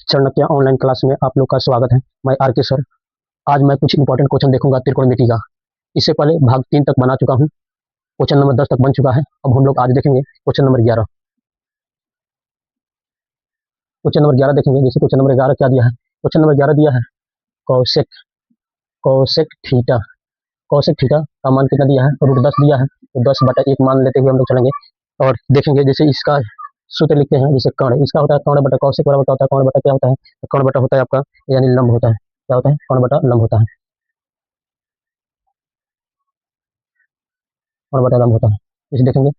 Chanakya online class में आप लोग का स्वागत है। मैं आर के सर। आज मैं कुछ इंपॉर्टेंट क्वेश्चन देखूंगा त्रिकोणमिति का। इससे पहले भाग 3 तक बना चुका हूं, क्वेश्चन नंबर 10 तक बन चुका है। अब हम लोग आज देखेंगे क्वेश्चन नंबर 11। क्वेश्चन नंबर 11 देखेंगे। जैसे क्वेश्चन नंबर 11 क्या दिया है? क्वेश्चन नंबर 11 दिया है कौशिक कौशिक थीटा। कौशिक थीटा का मान कितना दिया है? √10 दिया है। तो 10/1 मान लेते हुए हम लोग चलेंगे और देखेंगे। जैसे इसका सूत्र लिखते हैं, जैसे कर्ण, इसका होता है कर्ण बटा कौशिक बराबर क्या होता है? कर्ण बटा क्या होता है? तो कर्ण बटा होता है आपका यानी लंब होता है। क्या होता है? कर्ण बटा लंब होता है। कर्ण बटा लंब होता है। इसे देखेंगे।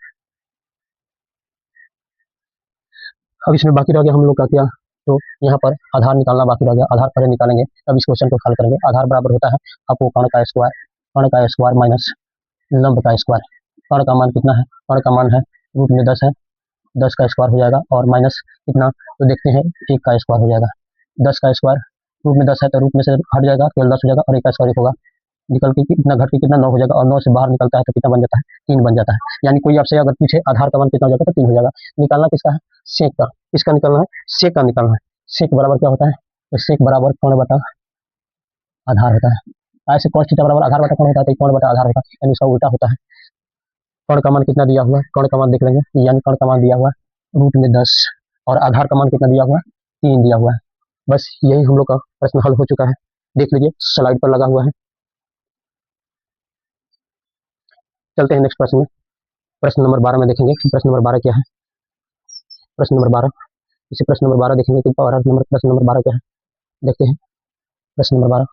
अब इसमें बाकी रह गया हम लोग का क्या? तो यहाँ पर आधार निकालना बाकी रह गया। आधार पहले निकालेंगे तब इस क्वेश्चन को हल करेंगे। आधार बराबर होता है आपको कर्ण का स्क्वायर माइनस लंब का स्क्वायर। कर्ण का मान कितना है? कर्ण का मान है √10 है। 10 का स्क्वायर हो जाएगा और माइनस कितना? तो देखते हैं 1 का स्क्वायर हो जाएगा। 10 का स्क्वायर √10 है तो रूट में से हट जाएगा, केवल 10 हो जाएगा और 1 का स्क्वायर 1 होगा। निकल के कितना घट के कितना 9 हो जाएगा और 9 से बाहर निकलता है तो कितना बन जाता है? 3 बन जाता है। यानी कोई आपसे अगर पूछे आधार का मान कितना हो जाएगा तो 3 हो जाएगा। निकालना किसका है? सेक का। किसका निकालना है? सेक का निकालना है। सेक बराबर क्या होता है? तो सेक बराबर कर्ण बटा आधार होता है। ऐसे कॉस थीटा बराबर आधार बटा कर्ण होता है तो कर्ण बटा आधार होता है, यानी इसका उल्टा होता है। कर्ण का मान कितना दिया हुआ है? कर्ण का मान देख लेंगे, यानी कर्ण का मान दिया हुआ है √10 और आधार का मान कितना दिया हुआ है? 3 दिया हुआ है। बस यही हम लोग का प्रश्न हल हो चुका है। देख लीजिए, स्लाइड पर लगा हुआ है। चलते हैं नेक्स्ट प्रश्न में। प्रश्न नंबर 12 में देखेंगे। प्रश्न नंबर 12 क्या है? प्रश्न नंबर 12, इसे प्रश्न नंबर 12 देखेंगे कि प्रश्न नंबर 12 क्या है, देखते हैं। प्रश्न नंबर 12,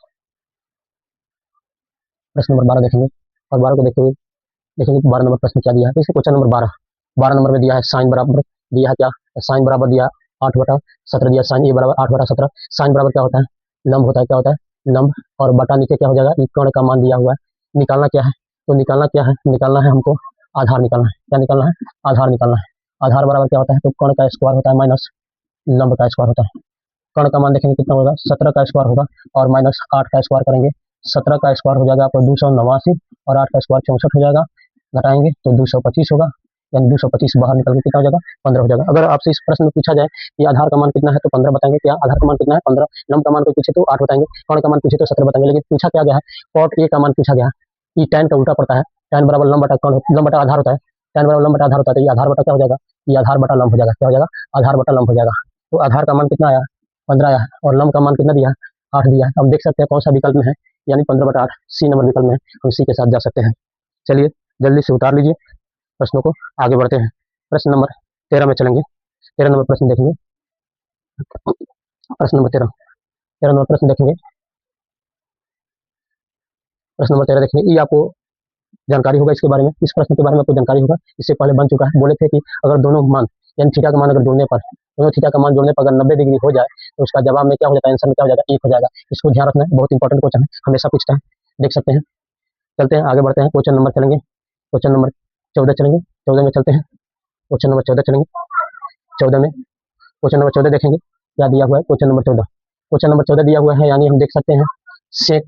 प्रश्न नंबर 12 देखेंगे और 12 को देखते हुए देखेंगे कि 12 नंबर प्रश्न क्या दिया है। इसे क्वेश्चन नंबर 12 नंबर में दिया है साइन बराबर दिया है क्या? साइन बराबर दिया 8/17 दिया। साइन ए बराबर 8/17। साइन बराबर क्या होता है? लंब होता है। क्या होता है? लंब। और बटा नीचे क्या हो जाएगा? कर्ण का मान दिया हुआ है। निकालना क्या है? तो निकालना क्या है? निकालना है हमको आधार निकालना है। क्या निकालना है? आधार निकालना है। आधार बराबर क्या होता है? तो कर्ण का स्क्वायर होता है माइनस लंब का स्क्वायर होता है। कर्ण का मान देखेंगे कितना होगा? 17 का स्क्वायर होगा और माइनस 8 का स्क्वायर करेंगे। 17 का स्क्वायर हो जाएगा आपको 289 और 8 का स्क्वायर 64 हो जाएगा। घटाएंगे तो 225 होगा, यानी 225 बाहर निकल के कितना हो जाएगा? 15 हो जाएगा। अगर आपसे इस प्रश्न में पूछा जाए कि आधार का मान कितना है तो 15 बताएंगे। क्या आधार का मान कितना है? 15। लंब का मान कोई पूछे तो 8 बताएंगे। कर्ण का मान पूछे तो 17 बताएंगे। लेकिन पूछा क्या गया है? कॉट ए का मान पूछा गया है। ये tan का उल्टा पड़ता है। tan बराबर लंब बटा कर्ण, लंब बटा आधार होता है। tan बराबर लंब बटा आधार होता है तो ये आधार बटा क्या हो जाएगा? ये आधार बटा लंब हो जाएगा। क्या हो जाएगा? आधार बटा लंब हो जाएगा। तो आधार का मान कितना आया? 15 आया और लंब का मान कितना दिया? 8 दिया है। अब देख सकते हैं कौन सा विकल्प में है, यानी 15/8 सी नंबर विकल्प में है। हम सी के साथ जा सकते हैं। चलिए जल्दी से उतार लीजिए प्रश्नों को, आगे बढ़ते हैं। प्रश्न नंबर 13 में चलेंगे। 13 नंबर प्रश्न देखेंगे। प्रश्न नंबर 13 नंबर प्रश्न देखेंगे। प्रश्न नंबर 13 देखेंगे। ये आपको जानकारी होगा इसके बारे में, इस प्रश्न के बारे में आपको जानकारी होगा। इससे पहले बन चुका है। बोले थे कि अगर दोनों मान यानी थीटा का मान अगर जोड़ने पर, दोनों थीटा का मान जोड़ने पर अगर 90 डिग्री हो जाए तो उसका जवाब में क्या हो जाता है? आंसर में क्या हो जाएगा? 1 हो जाएगा। इसको ध्यान रखना है, बहुत इंपॉर्टेंट क्वेश्चन है, हमेशा पूछता है। देख सकते हैं। चलते हैं आगे बढ़ते हैं। क्वेश्चन नंबर चलेंगे, क्वेश्चन नंबर 14 चलेंगे। 14 में चलते हैं। क्वेश्चन नंबर 14 चलेंगे। 14 में क्वेश्चन नंबर 14 देखेंगे क्या दिया हुआ है। क्वेश्चन नंबर 14, क्वेश्चन नंबर 14 दिया हुआ है, यानी हम देख सकते हैं सेक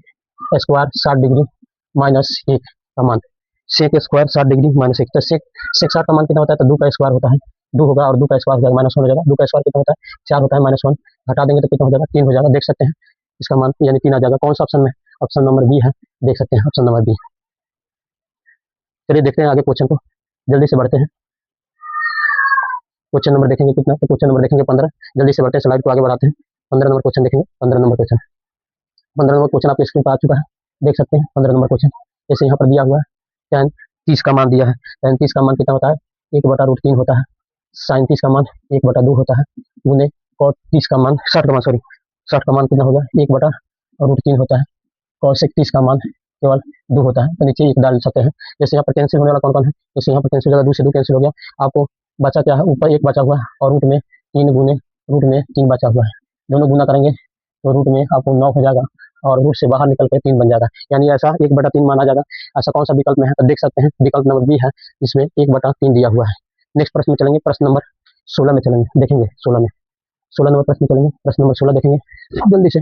स्क्वायर 60 डिग्री माइनस 1 का मान। सेक स्क्वायर 60 डिग्री माइनस 1, तो सेक 60 का मान कितना होता है? तो 2 का स्क्वायर होता है। 2 होगा और 2 का स्क्वायर हो जाएगा, -1 हो जाएगा। 2 का स्क्वायर कितना होता है? 4 होता है, -1 घटा देंगे तो कितना हो जाएगा? 3 हो जाएगा। देख सकते हैं इसका मान यानी 3 आ जाएगा। कौन सा ऑप्शन में? ऑप्शन नंबर बी है। देख सकते हैं ऑप्शन नंबर बी। चलिए देखते हैं आगे क्वेश्चन को, जल्दी से बढ़ते हैं। क्वेश्चन नंबर देखेंगे कितना? तो क्वेश्चन नंबर देखेंगे 15। जल्दी से बढ़ते हैं, स्लाइड को आगे बढ़ाते हैं। 15 नंबर क्वेश्चन देखेंगे। 15 नंबर क्वेश्चन, 15 नंबर क्वेश्चन आपकी स्क्रीन पर आ चुका है। देख सकते हैं 15 नंबर क्वेश्चन। जैसे यहाँ पर दिया हुआ है tan 30 का मान दिया है। tan 30 का मान कितना होता है? 1/√3 होता है। sin 30 का मान 1/2 होता है। गुने cot 30 का मान 60 का मान कितना होगा? 1/√3 होता है। cosec 30 का मान केवल 2 होता है। तो नीचे 1 डाल सकते हैं। जैसे यहाँ पर कैंसिल होने वाला कौन कौन है? जैसे यहाँ पर कैंसिल हो जाएगा, 2 से 2 कैंसिल हो गया। आपको बचा क्या है? ऊपर 1 बचा हुआ है और रूट में 3 गुने रूट में 3 बचा हुआ है। दोनों गुना करेंगे तो रूट में आपको 9 हो जाएगा और रूट से बाहर निकल कर 3 बन जाएगा, यानी ऐसा 1/3 माना जाएगा। ऐसा कौन सा विकल्प में है? तो देख सकते हैं विकल्प नंबर बी है, इसमें 1/3 दिया हुआ है। नेक्स्ट प्रश्न में चलेंगे। प्रश्न नंबर 16 में चलेंगे, देखेंगे 16 में। 16 नंबर प्रश्न चलेंगे। प्रश्न नंबर 16 देखेंगे जल्दी से।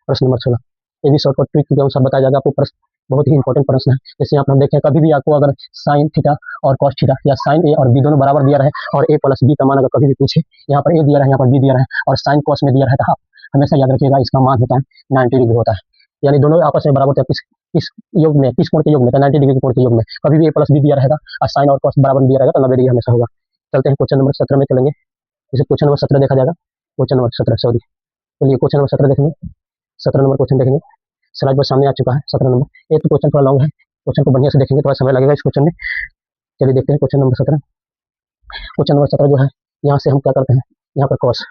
प्रश्न नंबर 16 ये भी शॉर्टकट ट्रिक के अनुसार बताया जाएगा आपको। प्रश्न बहुत ही इंपॉर्टेंट प्रश्न है। जैसे यहाँ पर हम देखें, कभी भी आपको अगर साइन थीटा और कॉस थीटा या साइन ए और बी दोनों बराबर दिया रहे और ए प्लस बी का मान अगर कभी भी पूछे, यहाँ पर ए दिया रहे, यहाँ पर बी दिया रहे और साइन कॉस में दिया रहे, तो आप हमेशा याद रखिएगा इसका मान होता है 90 डिग्री होता है। यानी दोनों आपस में बराबर होता है। किस योग में, किस कोण के योग में, तो 90 डिग्री के कोण के योग में कभी भी ए प्लस बी दिया रहेगा और साइन और कॉस बराबर दिया रहेगा तो 90 डिग्री हमेशा होगा। चलते हैं क्वेश्चन नंबर 17 में चलेंगे। जैसे क्वेश्चन नंबर 17 देखा जाएगा, क्वेश्चन नंबर 17 सॉरी, चलिए क्वेश्चन नंबर 17 देखेंगे। 17 नंबर क्वेश्चन देखेंगे, स्लाइड पर सामने आ चुका है 17 नंबर। ये तो क्वेश्चन थोड़ा लॉन्ग है, क्वेश्चन को बढ़िया से देखेंगे, थोड़ा समय लगेगा इस क्वेश्चन में। चलिए देखते हैं क्वेश्चन नंबर 17। क्वेश्चन नंबर 17 जो है, यहाँ से हम क्या करते हैं, यहाँ पर कॉस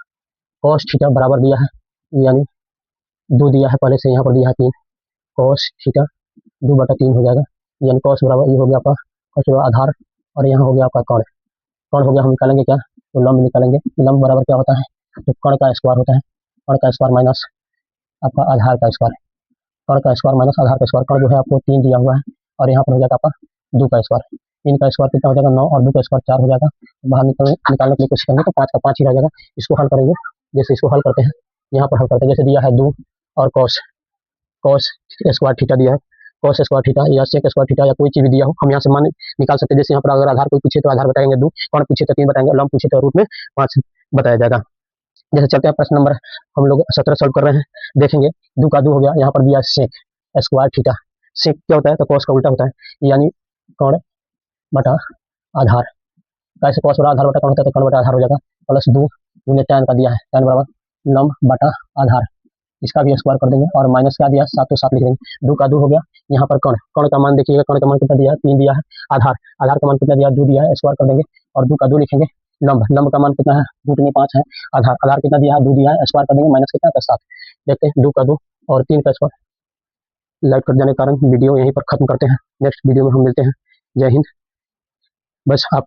कॉस थीटा बराबर दिया है, यानी 2 दिया है पहले से, यहाँ पर दिया है 3, कॉस थीटा 2/3 हो जाएगा। यानी कॉस बराबर ये हो गया आपका कॉस आधार, और यहाँ हो गया आपका कर्ण। कर्ण हो गया, हम निकालेंगे क्या, तो लंब निकालेंगे। लंब बराबर क्या होता है, तो कर्ण का स्क्वायर होता है, कर्ण का स्क्वायर माइनस आपका आधार का स्क्वायर, कर्ण का स्क्वायर माइनस आधार का स्क्वायर। कर्ण जो है आपको 3 दिया हुआ है, और यहाँ पर हो जाएगा आपका 2 का स्क्वायर। 3 का स्क्वायर कितना हो जाएगा 9, और 2 का स्क्वायर 4 हो जाएगा। बाहर निकालने के लिए कोशिश करेंगे तो 5 का 5 ही रह जाएगा। इसको हल करेंगे, जैसे इसको हल करते हैं, यहाँ पर हल करते हैं, जैसे दिया है 2 और कॉस कॉस स्क्वायर थीटा दिया है, कॉस स्क्वायर थीटा या सेक स्क्वायर थीटा या कोई चीज भी दिया हो, हम यहाँ से मान निकाल सकते हैं। जैसे यहाँ पर अगर आधार कोई पूछे तो आधार बताएंगे 2, कर्ण पूछे तो 3 बताएंगे, लंब पूछे तो रूट में 5 बताया जाएगा। जैसे चलते हैं प्रश्न नंबर हम लोग 17 सॉल्व कर रहे हैं, देखेंगे 2 का 2 हो गया, यहाँ पर दिया सेक स्क्वायर थीटा। सेक क्या होता है, तो कॉस का उल्टा होता है, यानी कर्ण बटा आधार। कैसे कॉस बटा आधार बटा कर्ण होता है, तो कर्ण बटा आधार हो जाएगा, प्लस 2 गुने tan का दिया है, tan बराबर लंब बटा आधार, इसका भी स्क्वायर कर देंगे, और माइनस क्या दिया है 7 तो 7 लिख देंगे। 2 का 2 हो गया, यहाँ पर कर्ण कर्ण का मान देखिएगा, कर्ण का मान कितना दिया है 3 दिया है, आधार आधार का मान कितना दिया है 2 दिया है, स्क्वायर कर देंगे, और 2 का 2 लिखेंगे। लंब लंब का मान कितना है, रूट में 5 है, आधार आधार कितना दिया है 2 दिया है, स्क्वायर कर देंगे, माइनस कितना है 7। देखते हैं 2 का 2 और 3 का स्क्वायर। लाइट कट जाने के कारण वीडियो यहीं पर खत्म करते हैं, नेक्स्ट वीडियो में हम मिलते हैं। जय हिंद। बस आप